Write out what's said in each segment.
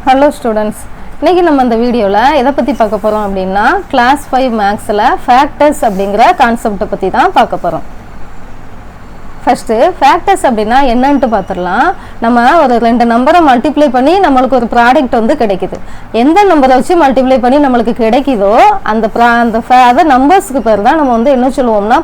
Hello students. இன்னைக்கு நம்ம இந்த வீடியோல எதை பத்தி பார்க்க போறோம் அப்படினா கிளாஸ் 5 மேத்ஸ்ல ஃபேக்டர்ஸ் அப்படிங்கற கான்செப்ட் பத்தி தான் பார்க்க போறோம். ஃபர்ஸ்ட் ஃபேக்டர்ஸ் அப்படினா என்னன்னு பாத்துறலாம். நம்ம ஒரு ரெண்டு நம்பரை மல்டிப்ளை பண்ணி நமக்கு ஒரு ப்ராடக்ட் வந்து கிடைக்குது. எந்த நம்பரை வச்சு மல்டிப்ளை பண்ணி நமக்கு கிடைக்குதோ அந்த நம்பர்ஸ்க்கு பேர் தான் நம்ம வந்து என்ன சொல்லுவோம்னா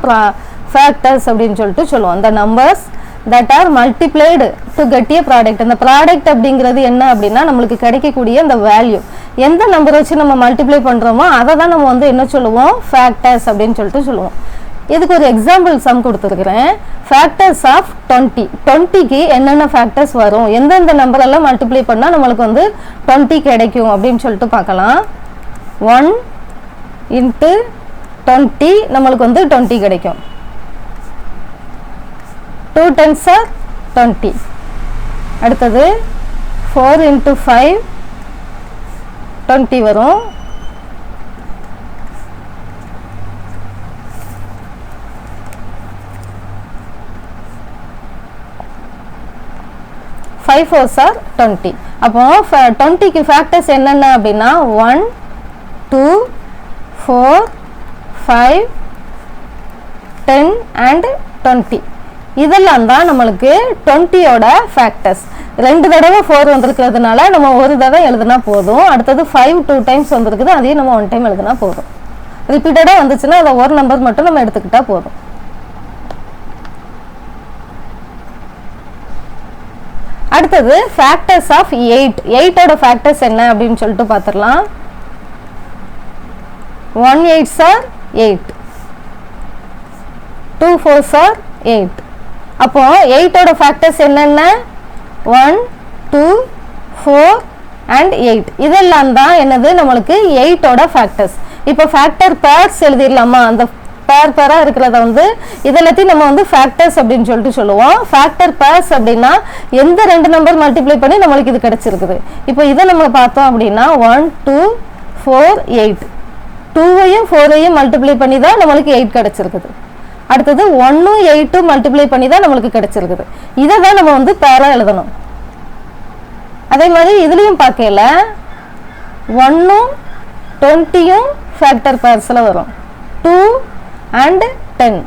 ஃபேக்டர்ஸ் அப்படினு சொல்லுவோம். அந்த numbers that are multiplied to get a product. அந்த ப்ராடக்ட் அப்படிங்கிறது என்ன அப்படின்னா நமக்கு கிடைக்கக்கூடிய அந்த வேல்யூ எந்த நம்பரை வச்சு நம்ம மல்டிப்ளை பண்றோமோ அதை தான் நம்ம வந்து என்ன சொல்லுவோம் ஃபேக்டர்ஸ் அப்படின்னு சொல்லுவோம். இதுக்கு ஒரு எக்ஸாம்பிள் சம் கொடுத்துருக்கிறேன். Factors of 20. 20க்கு என்னென்ன ஃபேக்டர்ஸ் வரும், எந்தெந்த நம்பர் எல்லாம் மல்டிப்ளை பண்ணால் நம்மளுக்கு வந்து 20 கிடைக்கும் அப்படின்னு சொல்லிட்டு பார்க்கலாம். 1 into 20 நம்மளுக்கு வந்து 20 கிடைக்கும். 2 tens are 20. அடுத்தது 4 into 5 20 வரும். 5 fours are 20. அப்போ 20க்கு ஃபேக்டர்ஸ் என்னென்ன அப்படின்னா 1 2 4 5 10 and 20. இதெல்லாம் தான் நமக்கு 20 ஓட ஃபேக்டர்ஸ். ரெண்டு தடவை 4 வந்திருக்கிறதுனால நம்ம ஒரு தடவை எழுதுனா போதும். அடுத்தது 5 2 டைம்ஸ் வந்திருக்குது, அதையும் நம்ம 1 டைம் எழுதுனா போதும். ரிப்பீட்டடா வந்துச்சுன்னா அதை ஒரு நம்பர் மட்டும் நம்ம எடுத்துக்கிட்டா போதும். அடுத்தது ஃபேக்டர்ஸ் ஆஃப் 8. 8 ஓட ஃபேக்டர்ஸ் என்ன அப்படின்னு சொல்லிட்டு பார்த்துடலாம். 1 8s are 8, 2 4s are 8. அப்போ 8 ஓட ஃபேக்டர்ஸ் என்னென்ன 1 2 4 and 8. இதெல்லாம் தான் என்னது நமக்கு 8 ஓட ஃபேக்டர்ஸ். இப்போ ஃபேக்டர் பேர்ஸ் எழுதிடலாமா? அந்த பேரா இருக்கிறத வந்து இதெல்லாத்தையும் நம்ம வந்து ஃபேக்டர்ஸ் அப்படின்னு சொல்லுவோம். ஃபேக்டர் பேர்ஸ் அப்படின்னா எந்த ரெண்டு நம்பர் மல்டிப்ளை பண்ணி நம்மளுக்கு இது கிடைச்சிருக்குது. இப்போ இதை நம்ம பார்த்தோம் அப்படின்னா 1 2 4 8. 2ஐயும் 4ஐயும் மல்டிப்ளை பண்ணி தான் நம்மளுக்கு 8 கிடைச்சிருக்குது. அடுத்தது 1 8 மல்டிப்ளை பண்ணி தான் நம்மளுக்கு கிடைச்சிருக்குது. இதை தான் நம்ம வந்து பேரா எழுதணும். அதே மாதிரி இதுலயும் பார்க்கல 1 20 ஃபேக்டர் பேர்ஸ்ல வரும். 2 and 10.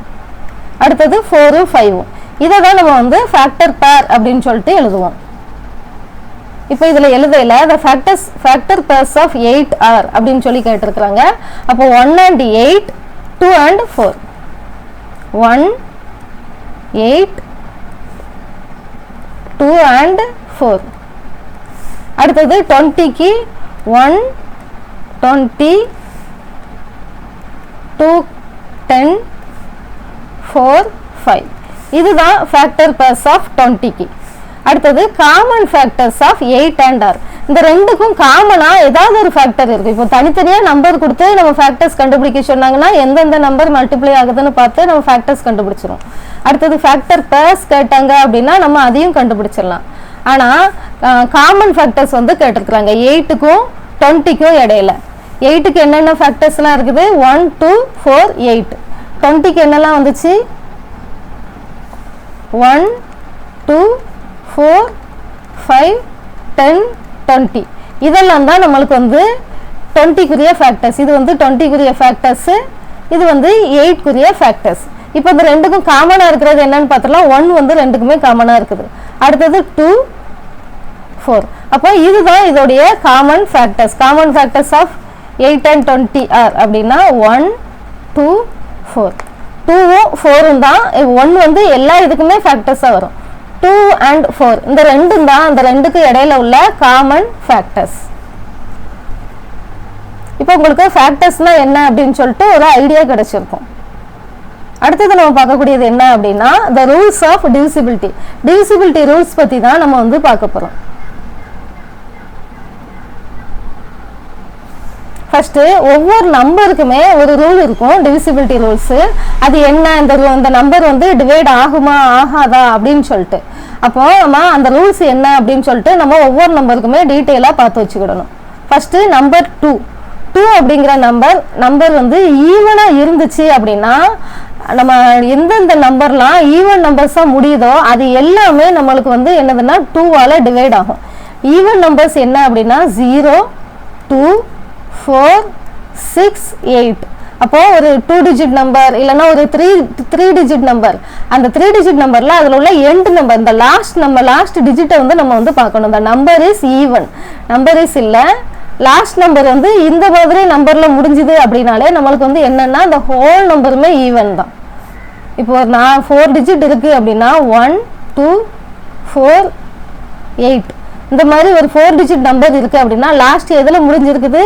அடுத்தது 4 5. இதை தான் நம்ம வந்து ஃபேக்டர் பேர் அப்படின்னு சொல்லிட்டு எழுதுவோம். இப்போ இதுல எழுதல the factor pairs of 8 are அப்படின்னு சொல்லி கேட்டிருக்காங்க. அப்போ 1 and 8 2 and 4. 1 8 2 and 4. அடுத்தது 20க்கு 1 20 2 10 4 5. இதுதான் ஃபேக்டர் பேர்ஸ் ஆஃப் 20க்கு. அடுத்தது common factors of 8 and r. இந்த ரெண்டுக்கும் காமனா ஏதாவது ஒரு ஃபேக்டர் இருக்கு. இப்போ தனித்தனியா நம்பர் கொடுத்து நம்ம ஃபேக்டர்ஸ் கண்டுபிடிக்க சொன்னாங்கன்னா எந்தெந்த நம்பர் மல்டிப்ளை ஆகுதுன்னு பார்த்து நம்ம ஃபேக்டர்ஸ் கண்டுபிடிச்சிரும். அடுத்தது ஃபேக்டர் பேர்ஸ் கேட்டாங்க அப்படின்னா நம்ம அதையும் கண்டுபிடிச்சிடலாம். ஆனா காமன் ஃபேக்டர்ஸ் வந்து கேட்டிருக்காங்க 8க்கும் 20க்கும் இடையில. 8க்கு என்னென்ன ஃபேக்டர்ஸ்லாம் இருக்குது 1 2 4 8. 20க்கு என்னெல்லாம் வந்துச்சு 1 2 4 5 10 20. இதெல்லாம் தான் நம்மளுக்கு வந்து 20க்குரிய ஃபேக்டர்ஸ். இது வந்து 20க்குரிய ஃபேக்டர்ஸ், இது வந்து 8க்குரிய ஃபேக்டர்ஸ். இப்போ இந்த ரெண்டுக்கும் காமனா இருக்கிறது என்னன்னு பார்த்தலாம். 1 வந்து ரெண்டுக்குமே காமனா இருக்குது. அடுத்தது 2 4. அப்போ இதுதான் இதோடைய common factors. Common factors of 8 and 20 are அப்படின்னா 1 2 4. 2ம் 4ம் தான். 1 வந்து எல்லா இதுக்குமே ஃபேக்டர்ஸா வரும். 2 and 4 இந்த ரெண்டும் தான் அந்த ரெண்டுக்கு இடையில உள்ள காமன் ஃபேக்டர்ஸ். இப்போ உங்களுக்கு ஃபேக்டர்ஸ்னா என்ன அப்படின்னு சொல்லிட்டு ஒரு ஐடியா கிடைச்சிருக்கும். அடுத்தது நம்ம பார்க்கக்கூடியது என்ன அப்படின்னா the rules of divisibility. divisibility rules பத்தி தான் நம்ம வந்து பார்க்க போறோம். ஃபர்ஸ்ட் ஒவ்வொரு நம்பருக்குமே ஒரு ரூல் இருக்கும், டிவிசிபிலிட்டி ரூல்ஸ். அது என்ன, இந்த நம்பர் வந்து டிவைட் ஆகுமா ஆகாதா அப்படின்னு சொல்லிட்டு. அப்போ நம்ம அந்த ரூல்ஸ் என்ன அப்படின்னு சொல்லிட்டு நம்ம ஒவ்வொரு நம்பருக்குமே டீட்டெயிலாக பார்த்து வச்சுக்கிடணும். First number 2. 2 அப்படிங்கிற நம்பர் வந்து ஈவனா இருந்துச்சு அப்படின்னா நம்ம எந்தெந்த நம்பர்லாம் ஈவன் நம்பர்ஸா முடியுதோ அது எல்லாமே நமக்கு வந்து என்னதுன்னா 2 ஆல டிவைட் ஆகும். ஈவன் நம்பர்ஸ் என்ன அப்படின்னா 0, 2, 4, 6, 8. அப்போ ஒரு 2 டிஜிட் நம்பர் இல்லைன்னா ஒரு 3 டிஜிட் நம்பர், அந்த 3 டிஜிட் நம்பர்ல அதில் உள்ள எண்ட் நம்பர், இந்த லாஸ்ட் டிஜிட்டை வந்து நம்ம வந்து பார்க்கணும். இந்த number is even, number is இல்லை, லாஸ்ட் நம்பர் வந்து இந்த மாதிரி நம்பர்ல முடிஞ்சுது அப்படின்னாலே நம்மளுக்கு வந்து என்னன்னா இந்த ஹோல் நம்பருமே ஈவன் தான். இப்போ நான் 4 டிஜிட் இருக்கு அப்படின்னா 1, 2, 4, 8 இந்த மாதிரி ஒரு 4 டிஜிட் நம்பர் இருக்கு அப்படின்னா லாஸ்ட் எதுல முடிஞ்சிருக்குது?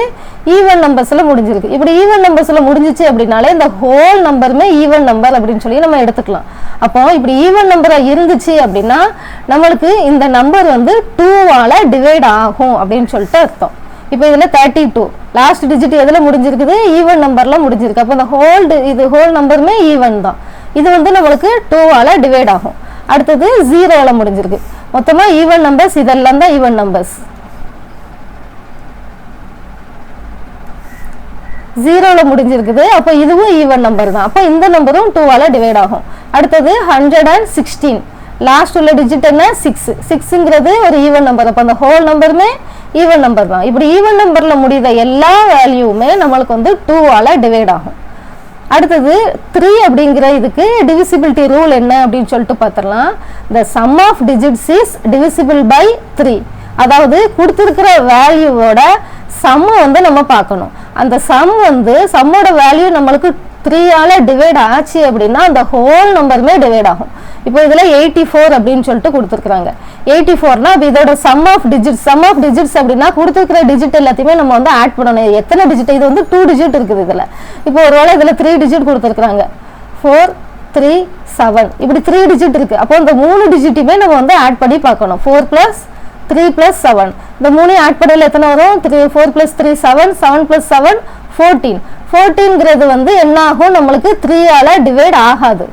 ஈவன் நம்பர்ஸ்ல முடிஞ்சிருக்கு. இப்படி ஈவன் நம்பர்ஸ்ல முடிஞ்சிச்சு அப்படின்னாலே இந்த ஹோல் நம்பருமே ஈவன் நம்பர் அப்படின்னு சொல்லி நம்ம எடுத்துக்கலாம். அப்போ இப்படி ஈவன் நம்பரா இருந்துச்சு அப்படின்னா நம்மளுக்கு இந்த நம்பர் வந்து 2ஆல டிவைட் ஆகும் அப்படின்னு சொல்லிட்டு அர்த்தம். இப்போ இதுல 32 லாஸ்ட் டிஜிட் எதுல முடிஞ்சிருக்குது? ஈவன் நம்பர்ல முடிஞ்சிருக்கு. அப்போ இந்த ஹோல் நம்பருமே ஈவன் தான். இது வந்து நம்மளுக்கு 2ஆல டிவைட் ஆகும். அடுத்தது 0ல முடிஞ்சிருக்கு. மொத்தமா ஈவன் நம்பர்ஸ் இதெல்லாம் தான் ஈவன் நம்பர்ஸ். 0ல முடிஞ்சிருக்குது. அப்போ இதுவும் ஈவன் நம்பர் தான். அப்போ இந்த நம்பரும் 2ஆல டிவைட் ஆகும். அடுத்தது 116 லாஸ்ட் உள்ள டிஜிட் என்ன? 6ங்கிறது ஒரு ஈவன் நம்பர். அப்போ அந்த ஹோல் நம்பருமே ஈவன் நம்பர் தான். இப்படி ஈவன் நம்பர்ல முடியுத எல்லா வேல்யூவுமே நம்மளுக்கு வந்து 2ஆல டிவைட் ஆகும். அடுத்தது 3 அப்படிங்கிற இதுக்கு டிவிசிபிலிட்டி ரூல் என்ன அப்படின்னு சொல்லிட்டு பார்த்தரலாம். the sum of digits is divisible by 3. அதாவது கொடுத்திருக்கிற வேல்யூவோட சம் வந்து நம்ம பார்க்கணும். அந்த சம் வந்து சம்மோட வேல்யூ நம்மளுக்கு 3ஆல டிவைட் ஆச்சு அப்படின்னா அந்த ஹோல் நம்பருமே டிவைட் ஆகும். இப்போ இதுல 84 அப்படின்னு சொல்லிட்டு கொடுத்துருக்காங்க. 84னா இதோட சம் ஆஃப் டிஜிட்ஸ் அப்படின்னா கொடுத்துருக்கிற டிஜிட் எல்லாத்தையுமே நம்ம வந்து ஆட் பண்ணணும். எத்தனை டிஜிட்? இது வந்து 2 டிஜிட் இருக்குது இதுல. இப்போ ஒருவேளை இதுல 3 டிஜிட் கொடுத்துருக்காங்க. 4, 3, 7 இப்படி 3 டிஜிட் இருக்கு. அப்போ இந்த 3 டிஜிட்டுமே நம்ம வந்து ஆட் பண்ணி பார்க்கணும். 4 + 3 + 7 இந்த 3 ஆட் பண்ணல எத்தனை வரும்? 4 + 3 7, 7 + 7 14. 14ங்கிறது வந்து என்ன ஆகும்? நம்மளுக்கு 3ஆல டிவைட் ஆகாது.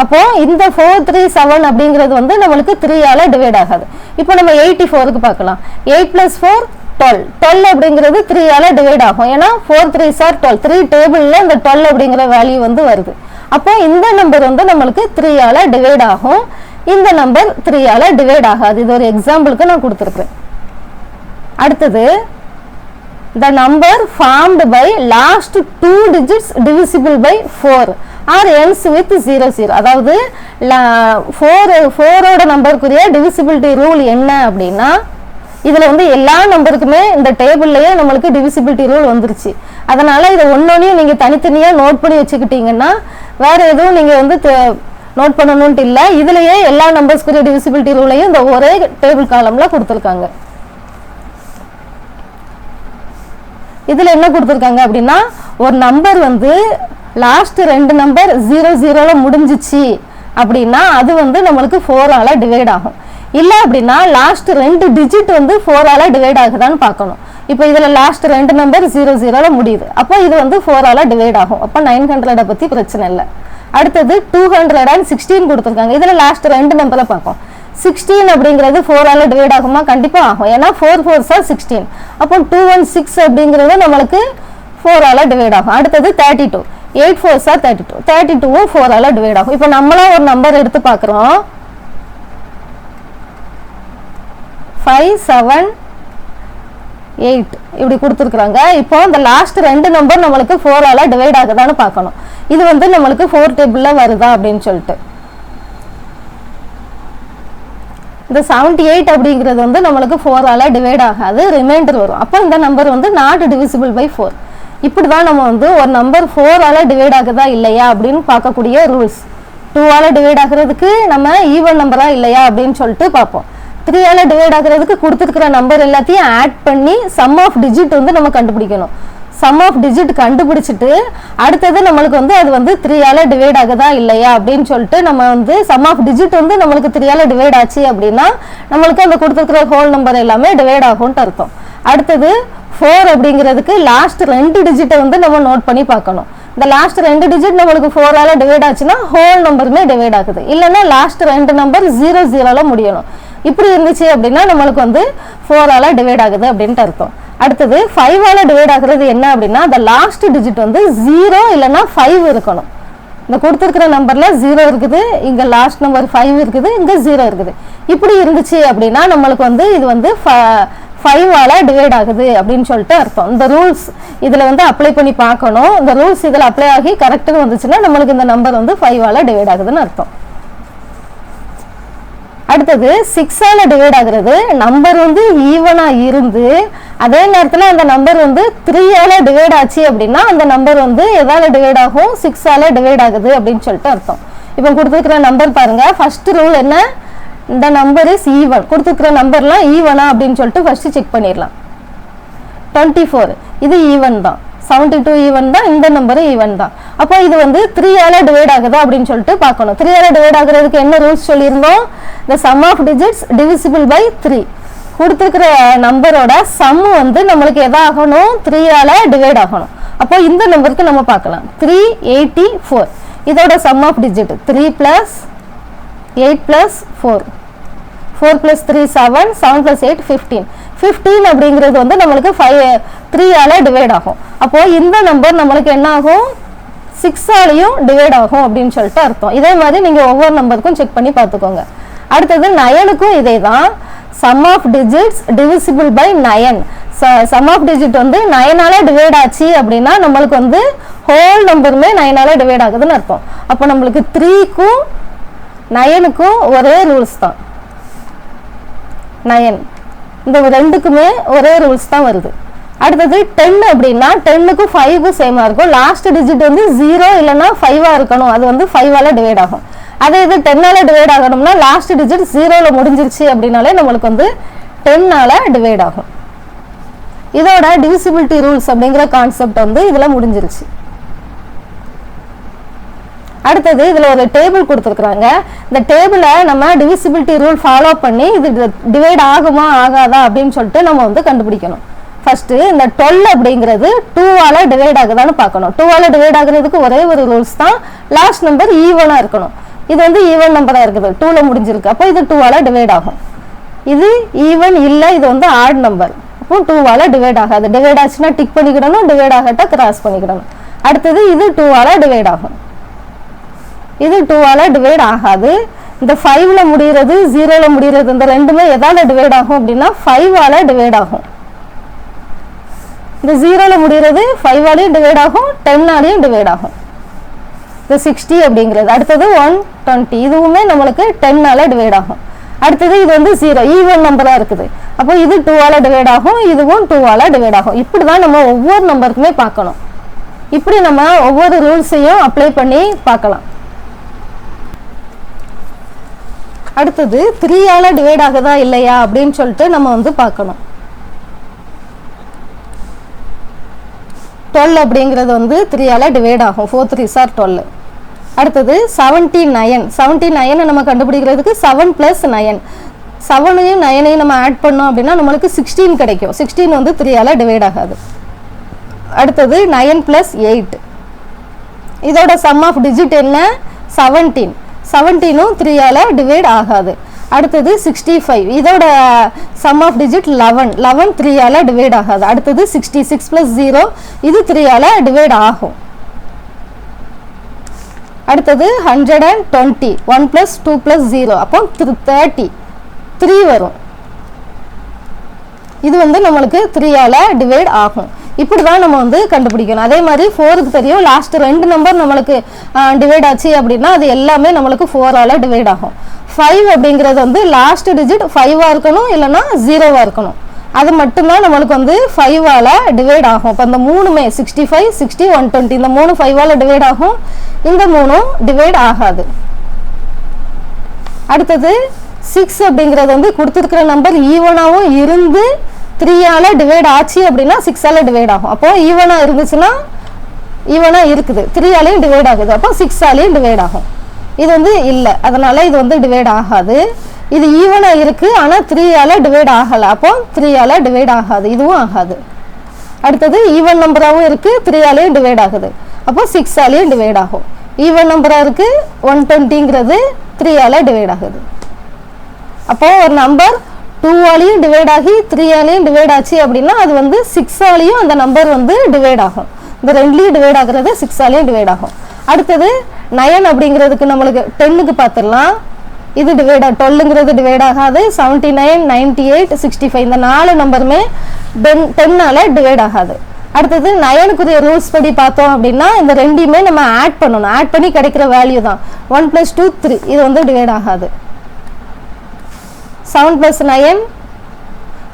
அப்போ இந்த 437 அப்படிங்கிறது வந்து நம்மளுக்கு 3ஆல டிவைட் ஆகாது. இப்போ நம்ம 84க்கு பார்க்கலாம். 8 + 4 12. 12 அப்படிங்கிறது 3ஆல டிவைட் ஆகும். ஏன்னா 4 3s are 12. 3 டேபிள்ல இந்த 12 அப்படிங்கிற வேல்யூ வந்து வருது. அப்போ இந்த நம்பர் வந்து நம்மளுக்கு 3ஆல டிவைட் ஆகும். இந்த நம்பர் 3ஆல டிவைட் ஆகாது. இது ஒரு எக்ஸாம்பிளுக்கு நான் கொடுத்துருக்கேன். அடுத்தது the number formed by last 2 digits divisible by 4 or ends with 00. அதாவது 4ஓட நம்பருக்குரிய டிவிசிபிலிட்டி ரூல் என்ன அப்படின்னா இதுல வந்து எல்லா நம்பருக்குமே இந்த டேபிள்லயே நம்மளுக்கு டிவிசிபிலிட்டி ரூல் வந்துருச்சு. அதனால இதை ஒன்னொன்னையும் நீங்க தனித்தனியா நோட் பண்ணி வச்சுக்கிட்டீங்கன்னா வேற எதுவும் நீங்க வந்து நோட் பண்ணணும்ட்டு இல்லை. இதுலயே எல்லா நம்பர்ஸ்க்குரிய டிவிசிபிலிட்டி ரூலையும் இந்த ஒரே டேபிள் காலம்ல கொடுத்துருக்காங்க. இதுல என்ன கொடுத்துருக்காங்க அப்படின்னா ஒரு நம்பர் வந்து லாஸ்ட் 2 நம்பர் 00ல முடிஞ்சிச்சு அப்படின்னா அது வந்து நம்மளுக்கு 4ஆல டிவைட் ஆகும். இல்ல அப்படின்னா லாஸ்ட் 2 டிஜிட் வந்து 4ஆல டிவைட் ஆகுதான்னு பார்க்கணும். இப்போ இதுல லாஸ்ட் 2 நம்பர் 00ல முடியுது. அப்போ இது வந்து 4ஆல டிவைட் ஆகும். அப்போ 900 பத்தி பிரச்சனை இல்லை. அடுத்தது 216 கொடுத்துருக்காங்க. இதுல லாஸ்ட் 2 நம்பரை பார்ப்போம். 16 அப்படிங்கிறது 4ஆல டிவைட் ஆகுமா? கண்டிப்பா ஆகும். ஏன்னா 4 4s are 16. அப்போ 216 அப்படிங்கிறது நம்மளுக்கு 4ஆல டிவைட் ஆகும். அடுத்தது 32. 8 4s are 32. 32வும் 4ஆல டிவைட் ஆகும். இப்போ நம்மளா ஒரு நம்பர் எடுத்து பார்க்குறோம். 5 7 8 இப்படி கொடுத்துருக்காங்க. இப்போ இந்த லாஸ்ட் 2 நம்பர் நம்மளுக்கு 4ஆல டிவைட் ஆகுதான்னு பார்க்கணும். இது வந்து நம்மளுக்கு 4 டேபிள்ல வருதா அப்படின்னு சொல்லிட்டு இந்த 78 அப்படிங்கிறது வந்து நம்மளுக்கு 4ஆல டிவைட் ஆகாது, ரிமைண்டர் வரும். அப்போ இந்த நம்பர் வந்து நாட் டிவிசிபிள் பை 4. இப்படி தான் நம்ம வந்து ஒரு நம்பர் 4ஆல டிவைட் ஆகுதா இல்லையா அப்படின்னு பார்க்கக்கூடிய ரூல்ஸ். 2ஆல டிவைட் ஆகுறதுக்கு நம்ம ஈவன் நம்பரா இல்லையா அப்படின்னு சொல்லிட்டு பார்ப்போம். 3ஆல டிவைட் ஆகுறதுக்கு கொடுத்துருக்கிற நம்பர் எல்லாத்தையும் ஆட் பண்ணி சம் ஆஃப் டிஜிட் வந்து நம்ம கண்டுபிடிக்கணும். சம் ஆஃப் டிஜிட் கண்டுபிடிச்சிட்டு அடுத்தது நம்மளுக்கு வந்து அது வந்து 3ஆல டிவைட் ஆகுதா இல்லையா அப்படின்னு சொல்லிட்டு நம்ம வந்து சம் ஆஃப் டிஜிட் வந்து நம்மளுக்கு 3ஆல டிவைட் ஆச்சு அப்படின்னா நம்மளுக்கு அந்த கொடுத்துருக்கிற ஹோல் நம்பர் எல்லாமே டிவைட் ஆகும்னு அர்த்தம். அடுத்தது 4 அப்படிங்கிறதுக்கு லாஸ்ட் 2 டிஜிட்டை வந்து நம்ம நோட் பண்ணி பார்க்கணும். இந்த லாஸ்ட் 2 டிஜிட் நம்மளுக்கு 4ஆல டிவைட் ஆச்சுன்னா ஹோல் நம்பருமே டிவைட் ஆகுது. இல்லைன்னா லாஸ்ட் 2 நம்பர் 00ல முடியணும். இப்படி இருந்துச்சு அப்படின்னா நம்மளுக்கு வந்து 4ஆல டிவைட் ஆகுது அப்படின்ட்டு அர்த்தம். அடுத்தது 5ஆல டிவைட் ஆகுறது என்ன அப்படின்னா அந்த லாஸ்ட் டிஜிட் வந்து 0 இல்லைன்னா 5 இருக்கணும். இந்த கொடுத்துருக்கிற நம்பர்ல 0 இருக்குது, இங்க லாஸ்ட் நம்பர் 5 இருக்குது, இங்க 0 இருக்குது. இப்படி இருந்துச்சு அப்படின்னா நம்மளுக்கு வந்து இது வந்து 5ஆல டிவைட் ஆகுது அப்படின்னு சொல்லிட்டு அர்த்தம். இந்த ரூல்ஸ் இதுல வந்து அப்ளை பண்ணி பார்க்கணும். இந்த ரூல்ஸ் இதுல அப்ளை ஆகி கரெக்ட்னு வந்துச்சுன்னா நம்மளுக்கு இந்த நம்பர் வந்து 5ஆல டிவைட் ஆகுதுன்னு அர்த்தம். அடுத்தது 6ஆல டிவைட் ஆகுறது நம்பர் வந்து ஈவனா இருந்து அதே நேரத்தில் அந்த நம்பர் வந்து 3ஆல டிவைட் ஆச்சு அப்படின்னா அந்த நம்பர் வந்து எதால டிவைட் ஆகும், 6ஆல டிவைட் ஆகுது அப்படின்னு சொல்லிட்டு அர்த்தம். இப்போ கொடுத்துருக்கிற நம்பர் பாருங்க, ஃபர்ஸ்ட் ரூல் என்ன, இந்த நம்பர் இஸ் ஈவன். கொடுத்துருக்கிற நம்பர்லாம் ஈவனா அப்படின்னு சொல்லிட்டு ஃபர்ஸ்ட் செக் பண்ணிடலாம். 24 இது ஈவன் தான், 72 ஈவன் தான், இந்த நம்பரும் ஈவன் தான். அப்போ இது வந்து 3ஆல டிவைட் ஆகுதா அப்படின்னு சொல்லிட்டு பார்க்கணும். 3ஆல டிவைட் ஆகுறதுக்கு என்ன ரூல்ஸ் சொல்லியிருந்தோம், the sum of digits divisible by 3. கொடுத்துருக்கிற நம்பரோட சம் வந்து நம்மளுக்கு எதாகணும், 3ஆல டிவைட் ஆகணும். அப்போ இந்த நம்பருக்கு நம்ம பார்க்கலாம் 384. இதோட some of digit 3 plus 8 plus 4, 4 plus 3 7, 7 plus 8 15. 15 அப்படிங்கிறது வந்து நம்மளுக்கு 3ஆல டிவைட் ஆகும். அப்போ இந்த நம்பர் நம்மளுக்கு என்ன ஆகும், 6ஆலையும் டிவைட் ஆகும் அப்படின்னு சொல்லிட்டு அர்த்தம். இதே மாதிரி நீங்க ஒவ்வொரு நம்பருக்கும் செக் பண்ணி பார்த்துக்கோங்க. அடுத்தது 9க்கும் இதே தான், sum of digits divisible by 9. Sum of digit வந்து 9ஆல டிவைட் ஆச்சு அப்படின்னா நம்மளுக்கு வந்து ஹோல் நம்பருமே 9ஆல டிவைட் ஆகுதுன்னு அர்த்தம். அப்போ நம்மளுக்கு 3க்கும் 9க்கும் ஒரே ரூல்ஸ் தான், 9 இந்த ரெண்டுக்குமே ஒரே ரூல்ஸ் தான் வருது. அடுத்தது 10 அப்படின்னா 10க்கும் 5க்கும் சேமா இருக்கும். லாஸ்ட் டிஜிட் வந்து 0 இல்லைன்னா 5ஆ இருக்கணும், அது வந்து 5ஆல டிவைட் ஆகும். அதே இது 10ஆல டிவைட் ஆகணும்னா லாஸ்ட் டிஜிட் 0ல முடிஞ்சிருச்சு அப்படின்னாலே நம்மளுக்கு வந்து 10ஆல டிவைட் ஆகும். இதோட டிவிசிபிலிட்டி ரூல்ஸ் அப்படிங்கிற கான்செப்ட் வந்து இதுல முடிஞ்சிருச்சு. அடுத்தது இதுல ஒரு டேபிள் கொடுத்துருக்காங்க. இந்த டேபிளை நம்ம டிவிசிபிலிட்டி ரூல் ஃபாலோ பண்ணி இது டிவைட் ஆகுமா ஆகாதா அப்படின்னு சொல்லிட்டு நம்ம வந்து கண்டுபிடிக்கணும். ஃபர்ஸ்ட் இந்த 12 அப்படிங்கிறது 2ஆல டிவைட் ஆகுதான்னு பார்க்கணும். 2ஆல டிவைட் ஆகுறதுக்கு ஒரே ஒரு ரூல்ஸ் தான், லாஸ்ட் நம்பர் ஈவனா இருக்கணும். இது வந்து ஈவன் நம்பரா இருக்குது, 2ல முடிஞ்சிருக்கு, அப்போ இது 2ஆல டிவைட் ஆகும். இது ஈவன் இல்லை, இது வந்து ஆட் நம்பர், அப்போ 2ஆல டிவைட் ஆகாது. டிவைட் ஆச்சுன்னா டிக் பண்ணிக்கிடணும், டிவைட் ஆகட்டா கிராஸ் பண்ணிக்கிடணும். அடுத்தது இது 2ஆல டிவைட் ஆகும், இது 2ஆல டிவைட் ஆகாது. இந்த 5ல முடிகிறது 0ல முடிகிறது இந்த ரெண்டுமே எதால டிவைட் ஆகும் அப்படின்னா 5ஆல டிவைட் ஆகும். இந்த 0ல முடிகிறது 5ஆலையும் டிவைட் ஆகும், 10ஆலையும் டிவைட் ஆகும். இந்த 60 அப்படிங்கிறது. அடுத்தது 120 இதுவுமே நம்மளுக்கு 10ஆல டிவைட் ஆகும். அடுத்தது இது வந்து 0 ஈவன் நம்பரா இருக்குது, அப்போ இது 2ஆல டிவைட் ஆகும், இதுவும் 2ஆல டிவைட் ஆகும். இப்படிதான் நம்ம ஒவ்வொரு நம்பருக்குமே பார்க்கணும். இப்படி நம்ம ஒவ்வொரு ரூல்ஸையும் அப்ளை பண்ணி பார்க்கலாம். அடுத்தது 3ஆல டிவைட் ஆகுதா இல்லையா அப்படின்னு சொல்லிட்டு நம்ம வந்து பார்க்கணும். 12 அப்படிங்கிறது வந்து 3ஆல டிவைட் ஆகும், 4 3s are 12. அடுத்தது 79 நம்ம கண்டுபிடிக்கிறதுக்கு 7 plus 9, 7ஐயும் 9ஐயும் நம்ம ஆட் பண்ணோம் அப்படின்னா நம்மளுக்கு 16 கிடைக்கும். 16 வந்து 3ஆல டிவைட் ஆகாது. அடுத்தது 9 plus 8 இதோட சம் ஆஃப் டிஜிட் என்ன, 17. 17ம் 3ஆல டிவைட் ஆகாது. அடுத்தது 65 இதோட சம் ஆஃப் டிஜிட் 11. 11 3ஆல டிவைட் ஆகாது. அடுத்தது 66 plus 0 இது 3ஆல டிவைட் ஆகும். அடுத்தது 120 1 plus 2 plus 0 அப்போ 30 3 வரும். இது வந்து நம்மளுக்கு 3ஆல டிவைட் ஆகும். இப்படிதான் நம்ம வந்து கண்டுபிடிக்கணும். அதே மாதிரி 4க்கு தெரியும், லாஸ்ட் 2 நம்பர் நம்மளுக்கு டிவைட் ஆச்சு அப்படின்னா அது எல்லாமே நம்மளுக்கு 4ஆல டிவைட் ஆகும். 5 அப்படிங்கிறது வந்து லாஸ்ட் டிஜிட் 5ஆ இருக்கணும் இல்லைன்னா 0வா இருக்கணும், அது மட்டும்தான் நம்மளுக்கு வந்து 5ஆல டிவைட் ஆகும். இப்போ இந்த மூணுமே 65 60 120 இந்த 3 5ஆல டிவைட் ஆகும், இந்த 3ம் டிவைட் ஆகாது. அடுத்தது 6 அப்படிங்கிறது வந்து கொடுத்துருக்கிற நம்பர் ஈவனாகவும் இருந்து 3ஆல டிவைட் ஆச்சு அப்படின்னா 6ஆல டிவைட் ஆகும். அப்போ ஈவனா இருந்துச்சுன்னா ஈவனா இருக்குது, 3ஆலையும் டிவைட் ஆகுது, அப்போ 6ஆலையும் டிவைட் ஆகும். இது வந்து இல்லை, அதனால இது வந்து டிவைட் ஆகாது. இது ஈவனா இருக்கு ஆனா 3ஆல டிவைட் ஆகல, அப்போ 3ஆல டிவைட் ஆகாது, இதுவும் ஆகாது. அடுத்தது ஈவன் நம்பராகவும் இருக்கு, 3ஆலையும் டிவைட் ஆகுது, அப்போ 6ஆலையும் டிவைட் ஆகும். ஈவன் நம்பரா இருக்கு 120ங்கிறது 3ஆல டிவைட் ஆகுது. அப்போ ஒரு நம்பர் 2ஆலையும் டிவைட் ஆகி 3ஆலையும் டிவைட் ஆச்சு அப்படின்னா அது வந்து 6ஆலையும் அந்த நம்பர் வந்து டிவைட் ஆகும். இந்த ரெண்டுலையும் டிவைட் ஆகுறது 6ஆலையும் டிவைட் ஆகும். அடுத்தது 9 அப்படிங்கிறதுக்கு நம்மளுக்கு 10க்கு பார்த்துடலாம். இது டிவைட் 12ங்கிறது டிவைட் ஆகாது. 79, 98, 65 இந்த 4 நம்பருமே 10ஆல டிவைட் ஆகாது. அடுத்தது 9க்குரிய ரூல்ஸ் படி பார்த்தோம் அப்படின்னா இந்த ரெண்டையுமே நம்ம ஆட் பண்ணணும். ஆட் பண்ணி கிடைக்கிற வேல்யூ தான் 1 + 2 3. இது வந்து டிவைட் ஆகாது. 7 + 9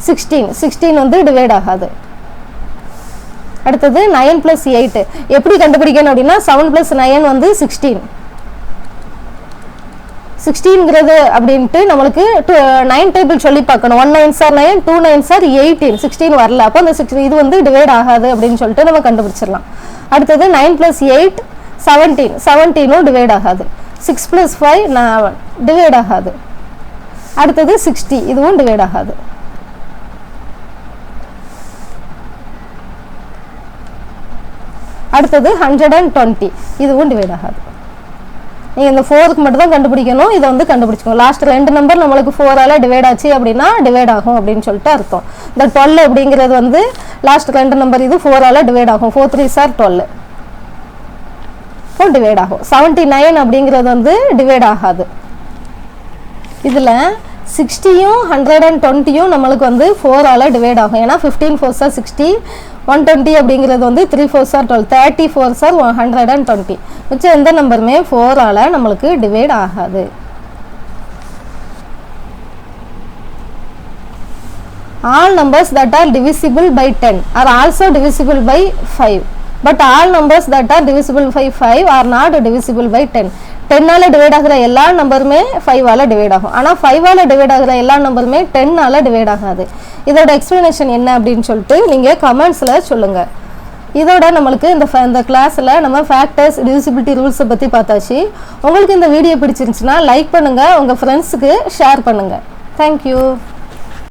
16. 16 வந்து டிவைட் ஆகாது. அடுத்தது 9 + 8 எப்படி கண்டுபிடிக்கணும் அப்படின்னா 7 + 9 வந்து 16. 16ங்கிறது அப்படின்ட்டு நம்மளுக்கு 9 டேபிள் சொல்லி பார்க்கணும். 1 9s are 9, 2 9s are 18. 16 வரல. அப்போ அந்த 16 இது வந்து டிவைட் ஆகாது அப்படின்னு சொல்லிட்டு நம்ம கண்டுபிடிச்சிடலாம். அடுத்தது 9 + 8 17. 17ம் டிவைட் ஆகாது. 6 + 5 9 டிவைட் ஆகாது. அடுத்தது 60 இதுவும் டிவைட் ஆகாது. அடுத்தது 120 இதுவும் டிவைட் ஆகாது. நீங்கள் இந்த 4க்கு மட்டும் தான் கண்டுபிடிக்கணும். இதை வந்து கண்டுபிடிச்சிக்கணும். லாஸ்ட் 2 நம்பர் நம்மளுக்கு 4ஆல் டிவைட் ஆச்சு அப்படின்னா டிவைட் ஆகும் அப்படின்னு சொல்லிட்டு அர்த்தம். இந்த 12 அப்படிங்கிறது வந்து லாஸ்ட் 2 நம்பர் இது 4ஆல் டிவைட் ஆகும். 4 3s are 12 இப்போ டிவைட் ஆகும். 79 அப்படிங்கிறது வந்து டிவைட் ஆகாது. இதில் 60யும் 120யும் நம்மளுக்கு வந்து 4ஆல் டிவைட் ஆகும். ஏன்னா 15 4s are 60, 120 அப்படிங்கிறது வந்து 3 4s are 12, 30 4s are 120. மிச்சம் எந்த நம்பருமே 4ஆல் நம்மளுக்கு டிவைட் ஆகாது. All numbers that are divisible by 10 are also divisible by 5. But all numbers that are divisible by 5 are not divisible by 10. 10ஆல் divide ஆகிற எல்லா நம்பருமே 5ஆல் டிவைட் ஆகும். ஆனால் 5ஆல் டிவைட் ஆகிற எல்லா நம்பருமே 10ஆல் டிவைட் ஆகாது. இதோட எக்ஸ்பிளனேஷன் என்ன அப்படின்னு சொல்லிட்டு நீங்கள் கமெண்ட்ஸில் சொல்லுங்கள். இதோட நம்மளுக்கு இந்த கிளாஸில் நம்ம ஃபேக்டர்ஸ் டிவிசிபிலிட்டி ரூல்ஸை பற்றி பார்த்தாச்சு. உங்களுக்கு இந்த வீடியோ பிடிச்சிருந்துச்சுன்னா லைக் பண்ணுங்கள், உங்கள் ஃப்ரெண்ட்ஸுக்கு ஷேர் பண்ணுங்கள். தேங்க்யூ.